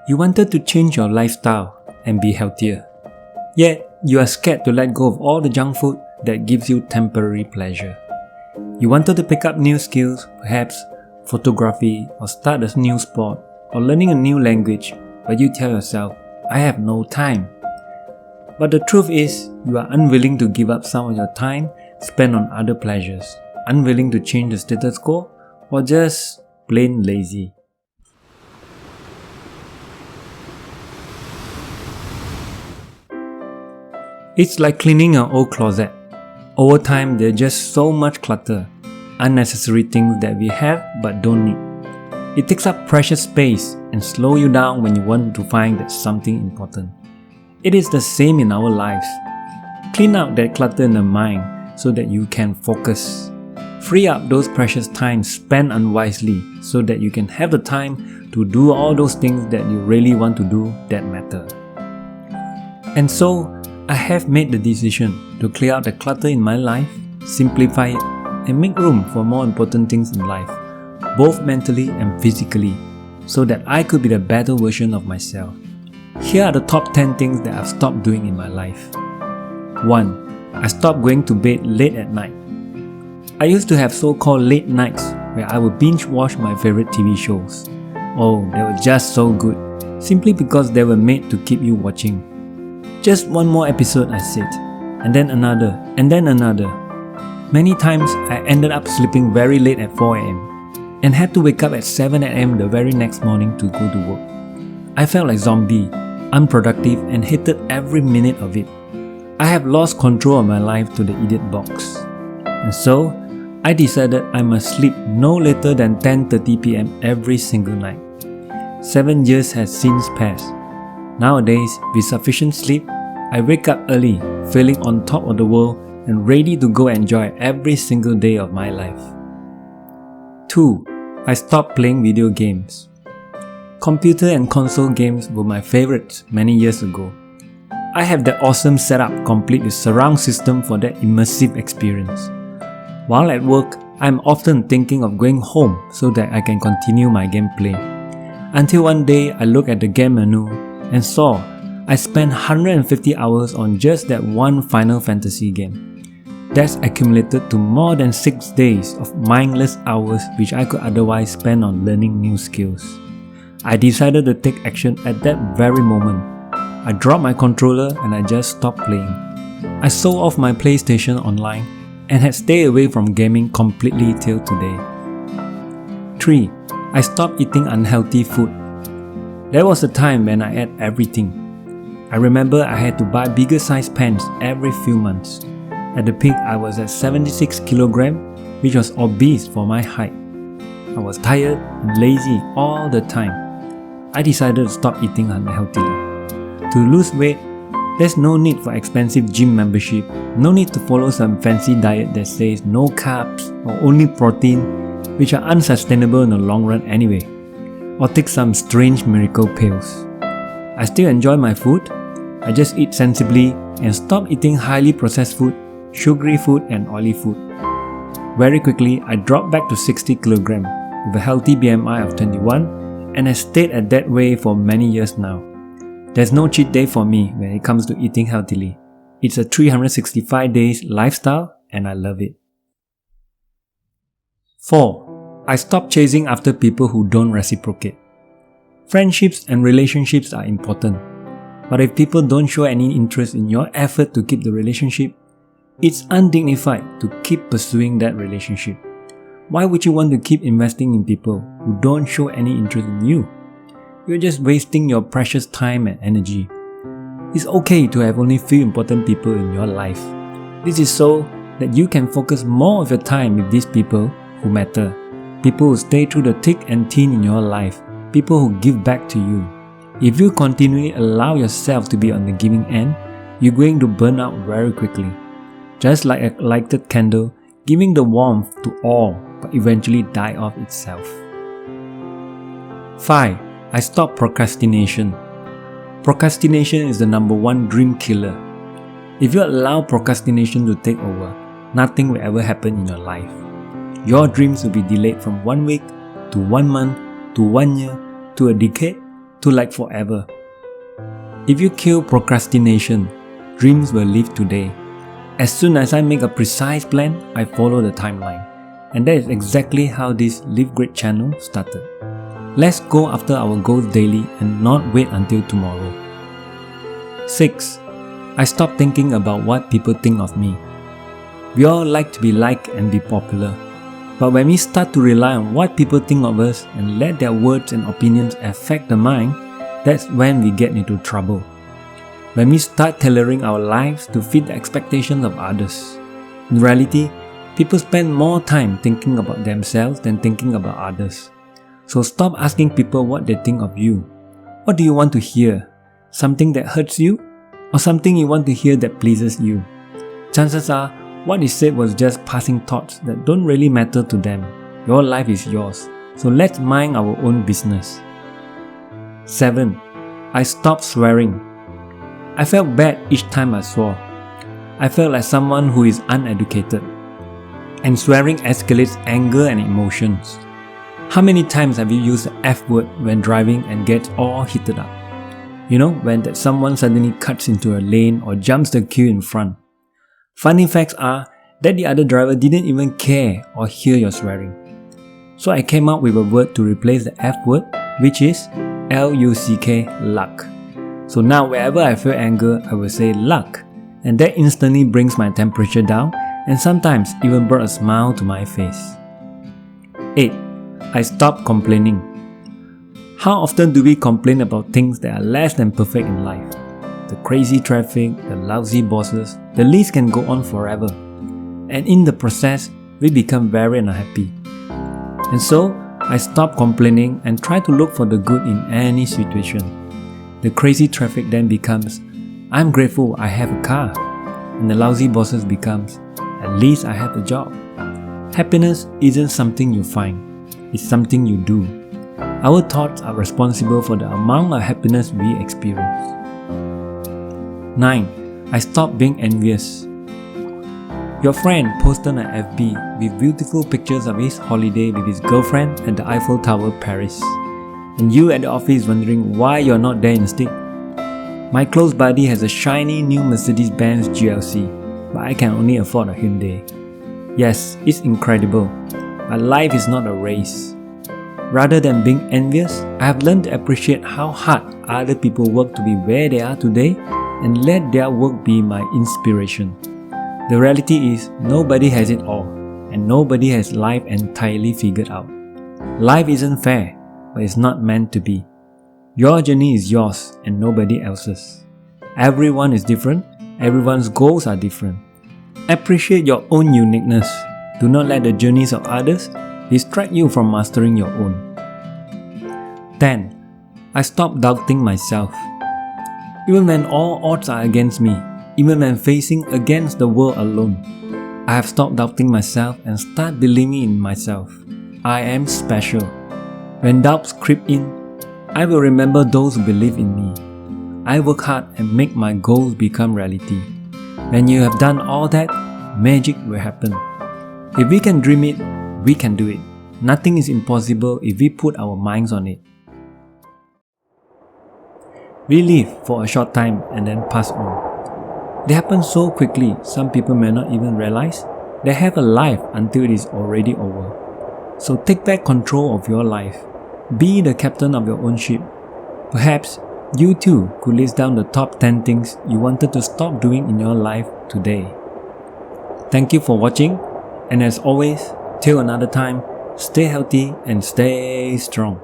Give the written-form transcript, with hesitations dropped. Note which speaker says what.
Speaker 1: You wanted to change your lifestyle and be healthier. Yet, you are scared to let go of all the junk food that gives you temporary pleasure. You wanted to pick up new skills, perhaps photography, or start a new sport, or learning a new language, but you tell yourself, I have no time. But the truth is, you are unwilling to give up some of your time spent on other pleasures, unwilling to change the status quo, or just plain lazy. It's like cleaning an old closet. Over time, there's just so much clutter, unnecessary things that we have but don't need. It takes up precious space and slows you down when you want to find that something important. It is the same in our lives. Clean out that clutter in the mind so that you can focus. Free up those precious times spent unwisely so that you can have the time to do all those things that you really want to do that matter. And so, I have made the decision to clear out the clutter in my life, simplify it, and make room for more important things in life, both mentally and physically, so that I could be the better version of myself. Here are the top 10 things that I've stopped doing in my life. 1. I stopped going to bed late at night. I used to have so-called late nights where I would binge watch my favorite TV shows. Oh, they were just so good, simply because they were made to keep you watching. Just one more episode, I said, and then another, and then another. Many times I ended up sleeping very late at 4 am and had to wake up at 7 am the very next morning to go to work. I felt like a zombie, unproductive, and hated every minute of it. I have lost control of my life to the idiot box. And so, I decided I must sleep no later than 10:30 pm every single night. 7 years has since passed. Nowadays, with sufficient sleep, I wake up early, feeling on top of the world and ready to go enjoy every single day of my life. 2. I stopped playing video games. Computer and console games were my favorites many years ago. I have that awesome setup complete with surround system for that immersive experience. While at work, I am often thinking of going home so that I can continue my gameplay. Until one day I looked at the game menu and saw I spent 150 hours on just that one Final Fantasy game. That's accumulated to more than 6 days of mindless hours which I could otherwise spend on learning new skills. I decided to take action at that very moment. I dropped my controller and I just stopped playing. I sold off my PlayStation Online and had stayed away from gaming completely till today. 3. I stopped eating unhealthy food. There was a time when I ate everything. I remember I had to buy bigger size pants every few months. At the peak, I was at 76 kg, which was obese for my height. I was tired and lazy all the time. I decided to stop eating unhealthily. To lose weight, there's no need for expensive gym membership, no need to follow some fancy diet that says no carbs or only protein, which are unsustainable in the long run anyway, or take some strange miracle pills. I still enjoy my food, I just eat sensibly and stop eating highly processed food, sugary food and oily food. Very quickly, I dropped back to 60 kg with a healthy BMI of 21 and I stayed at that way for many years now. There's no cheat day for me when it comes to eating healthily. It's a 365 days lifestyle and I love it. 4. I stopped chasing after people who don't reciprocate. Friendships and relationships are important, but if people don't show any interest in your effort to keep the relationship, it's undignified to keep pursuing that relationship. Why would you want to keep investing in people who don't show any interest in you? You're just wasting your precious time and energy. It's okay to have only few important people in your life. This is so that you can focus more of your time with these people who matter. People who stay through the thick and thin in your life. People who give back to you. If you continually allow yourself to be on the giving end, you're going to burn out very quickly. Just like a lighted candle, giving the warmth to all but eventually die off itself. 5. I stopped procrastination. Procrastination is the number one dream killer. If you allow procrastination to take over, nothing will ever happen in your life. Your dreams will be delayed from 1 week to 1 month to 1 year to a decade to like forever. If you kill procrastination, dreams will live today. As soon as I make a precise plan, I follow the timeline. And that is exactly how this Live Great channel started. Let's go after our goals daily and not wait until tomorrow. 6. I stopped thinking about what people think of me. We all like to be liked and be popular. But when we start to rely on what people think of us and let their words and opinions affect the mind, that's when we get into trouble. When we start tailoring our lives to fit the expectations of others. In reality, people spend more time thinking about themselves than thinking about others. So stop asking people what they think of you. What do you want to hear? Something that hurts you? Or something you want to hear that pleases you? Chances are, what is said was just passing thoughts that don't really matter to them. Your life is yours, so let's mind our own business. 7. I stopped swearing. I felt bad each time I swore. I felt like someone who is uneducated. And swearing escalates anger and emotions. How many times have you used the F word when driving and gets all heated up? You know, when that someone suddenly cuts into a lane or jumps the queue in front. Funny facts are that the other driver didn't even care or hear your swearing. So I came up with a word to replace the F word, which is L-U-C-K, luck. So now wherever I feel anger, I will say luck, and that instantly brings my temperature down and sometimes even brought a smile to my face. 8. I stopped complaining. How often do we complain about things that are less than perfect in life? The crazy traffic, the lousy bosses, the list can go on forever. And in the process, we become very unhappy. And so, I stopped complaining and try to look for the good in any situation. The crazy traffic then becomes, I'm grateful I have a car. And the lousy bosses becomes, at least I have a job. Happiness isn't something you find, it's something you do. Our thoughts are responsible for the amount of happiness we experience. 9. I stopped being envious. Your friend posted on FB with beautiful pictures of his holiday with his girlfriend at the Eiffel Tower, Paris. And you at the office wondering why you're not there instead. My close buddy has a shiny new Mercedes-Benz GLC, but I can only afford a Hyundai. Yes, it's incredible, but life is not a race. Rather than being envious, I have learned to appreciate how hard other people work to be where they are today and let their work be my inspiration. The reality is, nobody has it all, and nobody has life entirely figured out. Life isn't fair, but it's not meant to be. Your journey is yours and nobody else's. Everyone is different, everyone's goals are different. Appreciate your own uniqueness. Do not let the journeys of others distract you from mastering your own. 10. I stopped doubting myself. Even when all odds are against me, even when facing against the world alone, I have stopped doubting myself and start believing in myself. I am special. When doubts creep in, I will remember those who believe in me. I work hard and make my goals become reality. When you have done all that, magic will happen. If we can dream it, we can do it. Nothing is impossible if we put our minds on it. We live for a short time and then pass on. They happen so quickly, some people may not even realize they have a life until it is already over. So take back control of your life. Be the captain of your own ship. Perhaps you too could list down the top 10 things you wanted to stop doing in your life today. Thank you for watching, and as always, till another time, stay healthy and stay strong.